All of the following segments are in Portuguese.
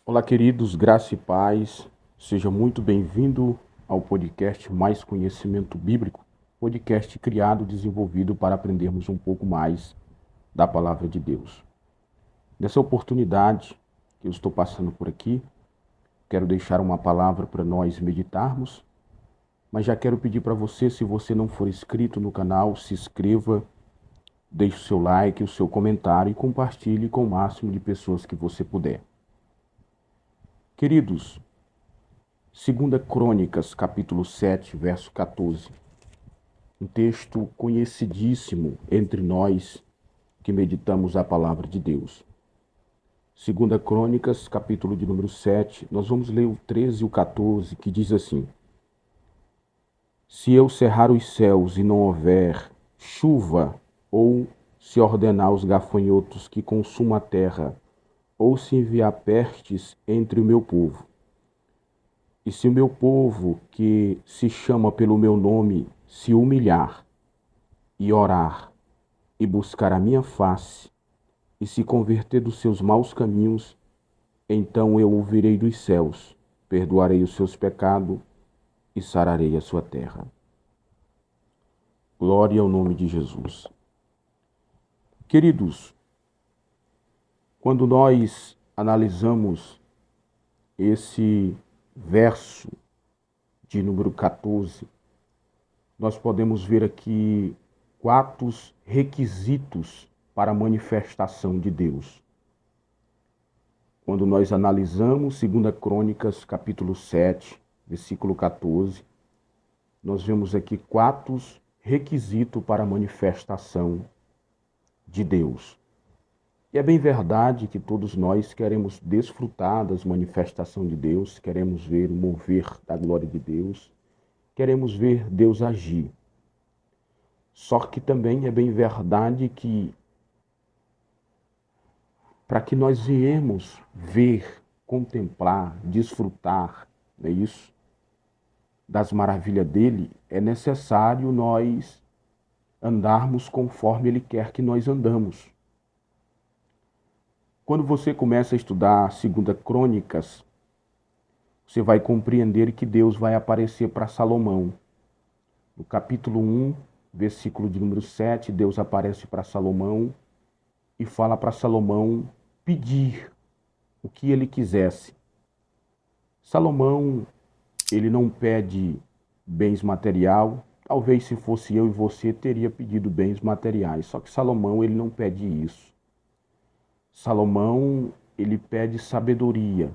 Olá, queridos, graça e paz. Seja muito bem-vindo ao podcast Mais Conhecimento Bíblico, podcast criado e desenvolvido para aprendermos um pouco mais da palavra de Deus. Nessa oportunidade que eu estou passando por aqui, quero deixar uma palavra para nós meditarmos, mas já quero pedir para você, se você não for inscrito no canal, se inscreva, deixe o seu like, o seu comentário e compartilhe com o máximo de pessoas que você puder. Queridos, 2 Crônicas, capítulo 7, verso 14. Um texto conhecidíssimo entre nós que meditamos a palavra de Deus. 2 Crônicas, capítulo de número 7, nós vamos ler o 13 e o 14, que diz assim: Se eu cerrar os céus e não houver chuva, ou se ordenar os gafanhotos que consumam a terra, ou se enviar pestes entre o meu povo, e se o meu povo, que se chama pelo meu nome, se humilhar e orar e buscar a minha face e se converter dos seus maus caminhos, então eu ouvirei dos céus, perdoarei os seus pecados e sararei a sua terra. Glória ao nome de Jesus. Queridos, quando nós analisamos esse verso de número 14, nós podemos ver aqui quatro requisitos para a manifestação de Deus. Quando nós analisamos 2 Crônicas, capítulo 7, versículo 14, nós vemos aqui quatro requisitos para a manifestação de Deus. E é bem verdade que todos nós queremos desfrutar das manifestações de Deus, queremos ver o mover da glória de Deus, queremos ver Deus agir. Só que também é bem verdade que para que nós viemos ver, contemplar, desfrutar, não é isso? Das maravilhas dele, é necessário nós andarmos conforme ele quer que nós andamos. Quando você começa a estudar 2 Crônicas, você vai compreender que Deus vai aparecer para Salomão. No capítulo 1, versículo de número 7, Deus aparece para Salomão e fala para Salomão pedir o que ele quisesse. Salomão, ele não pede bens material. Talvez se fosse eu e você, teria pedido bens materiais. Só que Salomão, ele não pede isso. Salomão, ele pede sabedoria.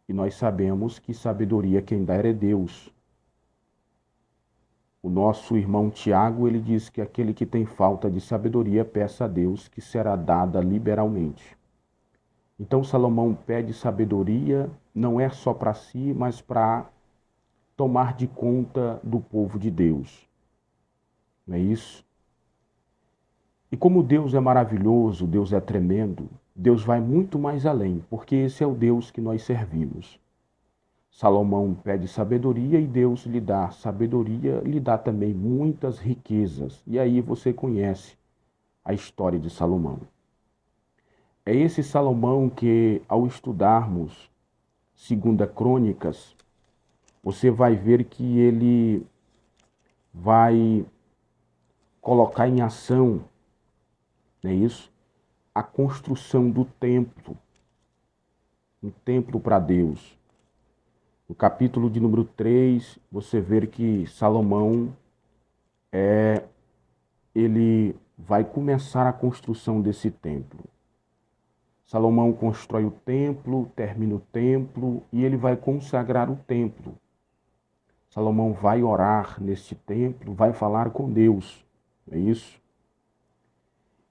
E nós sabemos que sabedoria quem dá é Deus. O nosso irmão Tiago, ele diz que aquele que tem falta de sabedoria, peça a Deus, que será dada liberalmente. Então Salomão pede sabedoria, não é só para si, mas para tomar de conta do povo de Deus. Não é isso? E como Deus é maravilhoso, Deus é tremendo, Deus vai muito mais além, porque esse é o Deus que nós servimos. Salomão pede sabedoria e Deus lhe dá sabedoria, lhe dá também muitas riquezas. E aí você conhece a história de Salomão. É esse Salomão que, ao estudarmos 2 Crônicas, você vai ver que ele vai colocar em ação, não é isso? A construção do templo, um templo para Deus. No capítulo de número 3, você vê que Salomão ele vai começar a construção desse templo. Salomão constrói o templo, termina o templo e ele vai consagrar o templo. Salomão vai orar neste templo, vai falar com Deus, é isso?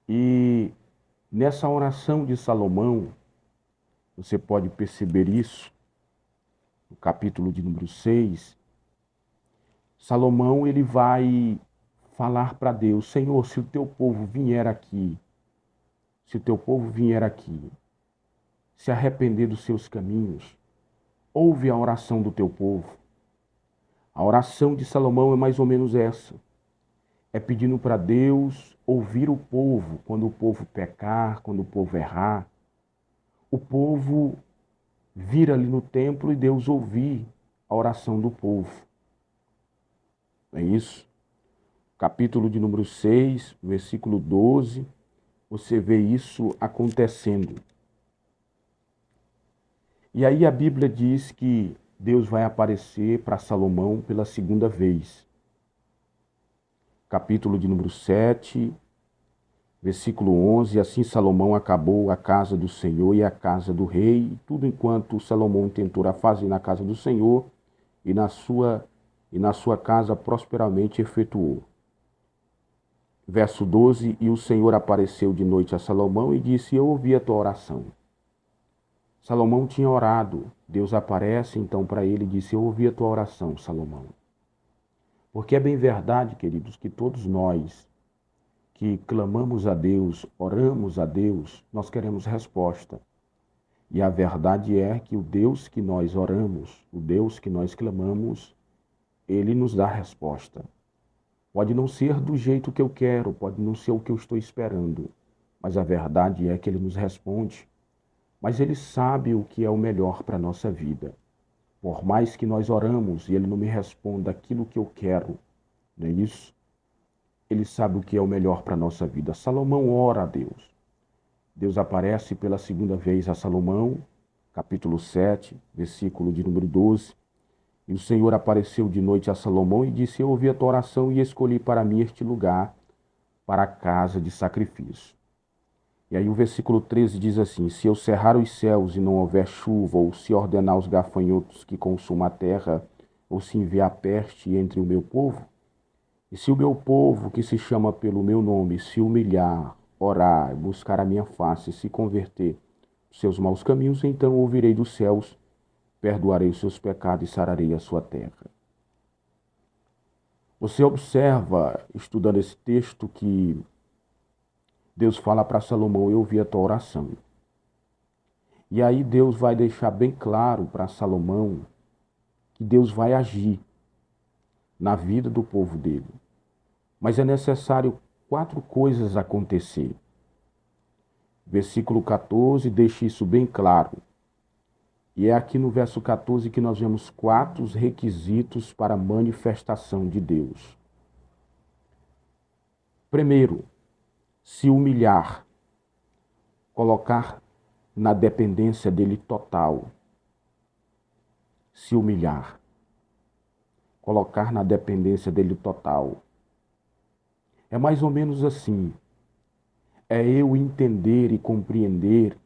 E nessa oração de Salomão, você pode perceber isso, no capítulo de número 6, Salomão ele vai falar para Deus: Senhor, se o teu povo vier aqui, se o teu povo vier aqui, se arrepender dos seus caminhos, ouve a oração do teu povo. A oração de Salomão é mais ou menos essa. É pedindo para Deus ouvir o povo quando o povo pecar, quando o povo errar. O povo vir ali no templo e Deus ouvir a oração do povo. Não é isso? Capítulo de número 6, versículo 12, você vê isso acontecendo. E aí a Bíblia diz que Deus vai aparecer para Salomão pela segunda vez. Capítulo de número 7, versículo 11, assim Salomão acabou a casa do Senhor e a casa do rei, tudo enquanto Salomão tentou fazer na casa do Senhor e na sua casa prosperamente efetuou. Verso 12, e o Senhor apareceu de noite a Salomão e disse, eu ouvi a tua oração. Salomão tinha orado, Deus aparece então para ele e disse, eu ouvi a tua oração, Salomão. Porque é bem verdade, queridos, que todos nós que clamamos a Deus, oramos a Deus, nós queremos resposta. E a verdade é que o Deus que nós oramos, o Deus que nós clamamos, Ele nos dá resposta. Pode não ser do jeito que eu quero, pode não ser o que eu estou esperando, mas a verdade é que Ele nos responde. Mas Ele sabe o que é o melhor para a nossa vida. Por mais que nós oramos e Ele não me responda aquilo que eu quero, não é isso? Ele sabe o que é o melhor para a nossa vida. Salomão ora a Deus. Deus aparece pela segunda vez a Salomão, capítulo 7, versículo de número 12. E o Senhor apareceu de noite a Salomão e disse, eu ouvi a tua oração e escolhi para mim este lugar, para a casa de sacrifício. E aí o versículo 13 diz assim, se eu cerrar os céus e não houver chuva, ou se ordenar os gafanhotos que consumam a terra, ou se enviar peste entre o meu povo, e se o meu povo, que se chama pelo meu nome, se humilhar, orar, buscar a minha face, se converter dos seus maus caminhos, então ouvirei dos céus, perdoarei os seus pecados e sararei a sua terra. Você observa, estudando esse texto, que Deus fala para Salomão, eu ouvi a tua oração. E aí Deus vai deixar bem claro para Salomão que Deus vai agir na vida do povo dele. Mas é necessário 4 coisas acontecer. Versículo 14 deixa isso bem claro. E é aqui no verso 14 que nós vemos 4 requisitos para a manifestação de Deus. Primeiro, se humilhar, colocar na dependência dele total. Se humilhar, colocar na dependência dele total. É mais ou menos assim. É eu entender e compreender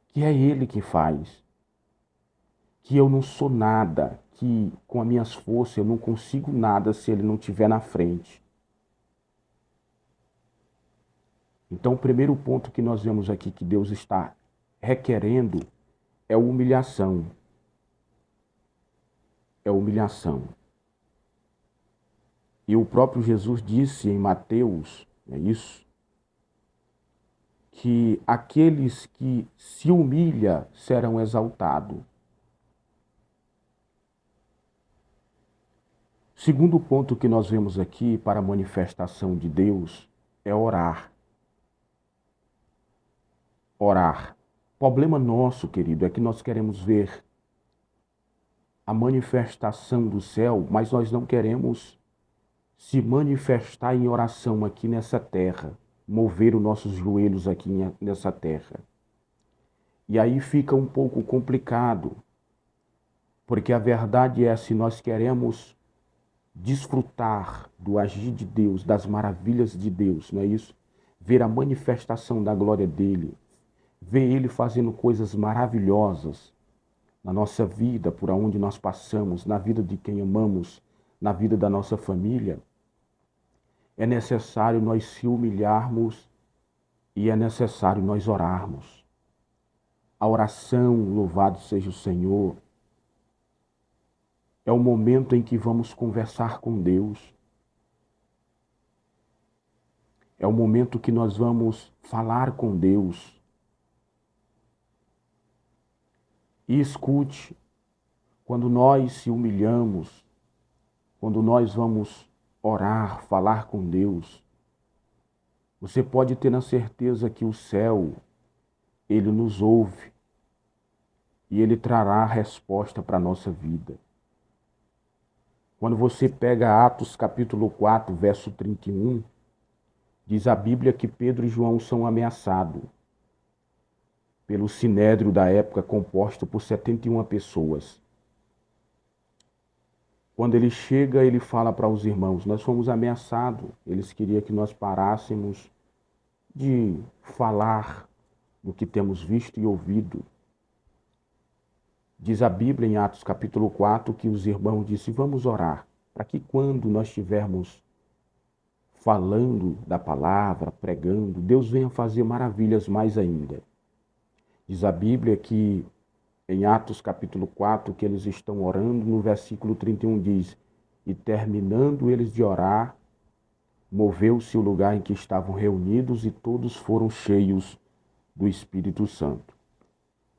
que é Ele que faz. Que eu não sou nada, que com as minhas forças eu não consigo nada se Ele não estiver na frente. Então, o primeiro ponto que nós vemos aqui que Deus está requerendo é humilhação. É humilhação. E o próprio Jesus disse em Mateus, é isso? Que aqueles que se humilham serão exaltados. Segundo ponto que nós vemos aqui para a manifestação de Deus é orar. Orar. O problema nosso, querido, é que nós queremos ver a manifestação do céu, mas nós não queremos se manifestar em oração aqui nessa terra, mover os nossos joelhos aqui nessa terra. E aí fica um pouco complicado, porque a verdade é, se nós queremos desfrutar do agir de Deus, das maravilhas de Deus, não é isso? Ver a manifestação da glória dele, ver ele fazendo coisas maravilhosas na nossa vida, por onde nós passamos, na vida de quem amamos, na vida da nossa família, é necessário nós se humilharmos e é necessário nós orarmos. A oração, louvado seja o Senhor, é o momento em que vamos conversar com Deus. É o momento que nós vamos falar com Deus. E escute, quando nós se humilhamos, quando nós vamos orar, falar com Deus, você pode ter a certeza que o céu, ele nos ouve. e Ele trará a resposta para a nossa vida. Quando você pega Atos capítulo 4, verso 31, diz a Bíblia que Pedro e João são ameaçados pelo sinédrio da época, composto por 71 pessoas. Quando ele chega, ele fala para os irmãos: nós fomos ameaçados. Eles queriam que nós parássemos de falar do que temos visto e ouvido. Diz a Bíblia em Atos capítulo 4 que os irmãos disseram: vamos orar, para que quando nós estivermos falando da palavra, pregando, Deus venha fazer maravilhas mais ainda. Diz a Bíblia que em Atos capítulo 4, que eles estão orando, no versículo 31 diz: e terminando eles de orar, moveu-se o lugar em que estavam reunidos e todos foram cheios do Espírito Santo.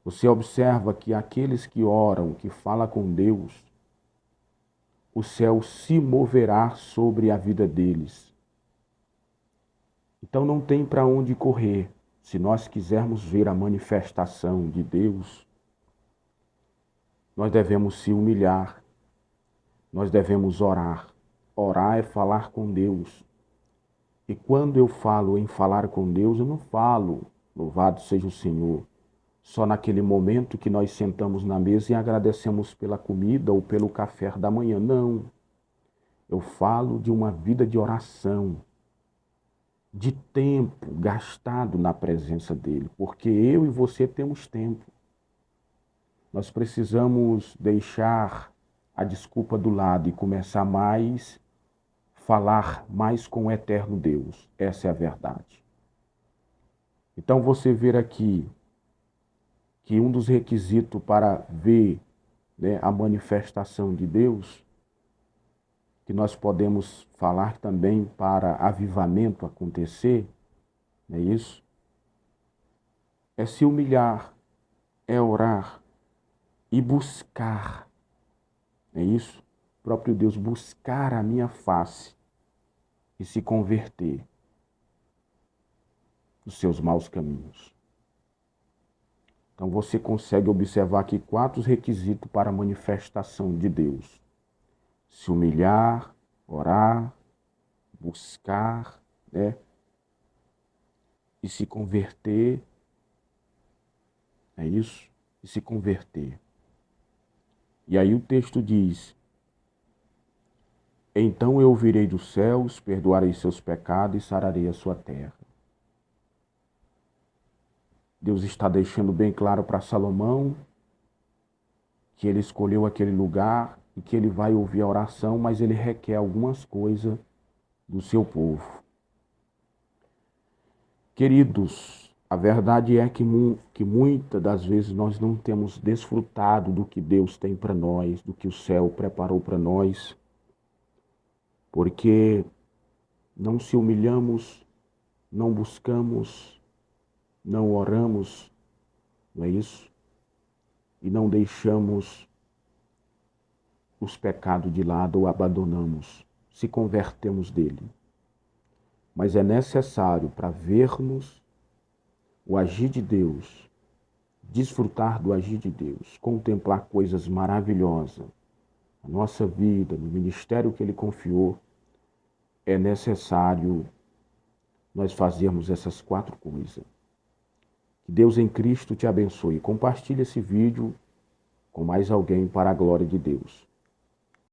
Você observa que aqueles que oram, que falam com Deus, o céu se moverá sobre a vida deles. Então não tem para onde correr. Se nós quisermos ver a manifestação de Deus, nós devemos se humilhar, nós devemos orar. Orar é falar com Deus. E quando eu falo em falar com Deus, eu não falo, louvado seja o Senhor, só naquele momento que nós sentamos na mesa e agradecemos pela comida ou pelo café da manhã. Não. Eu falo de uma vida de oração, de tempo gastado na presença dele, porque eu e você temos tempo. Nós precisamos deixar a desculpa do lado e começar falar mais com o eterno Deus. Essa é a verdade. Então você vê aqui que um dos requisitos para ver, né, a manifestação de Deus, que nós podemos falar também para avivamento acontecer, não é isso? É se humilhar, é orar e buscar, é isso? O próprio Deus, buscar a minha face e se converter dos seus maus caminhos. Então você consegue observar aqui 4 requisitos para a manifestação de Deus: se humilhar, orar, buscar, né? E se converter, é isso? E se converter. E aí o texto diz: então eu ouvirei dos céus, perdoarei seus pecados e sararei a sua terra. Deus está deixando bem claro para Salomão que ele escolheu aquele lugar e que ele vai ouvir a oração, mas ele requer algumas coisas do seu povo. Queridos, a verdade é que muitas das vezes nós não temos desfrutado do que Deus tem para nós, do que o céu preparou para nós, porque não se humilhamos, não buscamos, não oramos, não é isso? E não deixamos os pecados de lado ou abandonamos, se convertemos dele. Mas é necessário, para vermos o agir de Deus, desfrutar do agir de Deus, contemplar coisas maravilhosas na nossa vida, no ministério que ele confiou, é necessário nós fazermos essas 4 coisas. Que Deus em Cristo te abençoe. Compartilhe esse vídeo com mais alguém para a glória de Deus.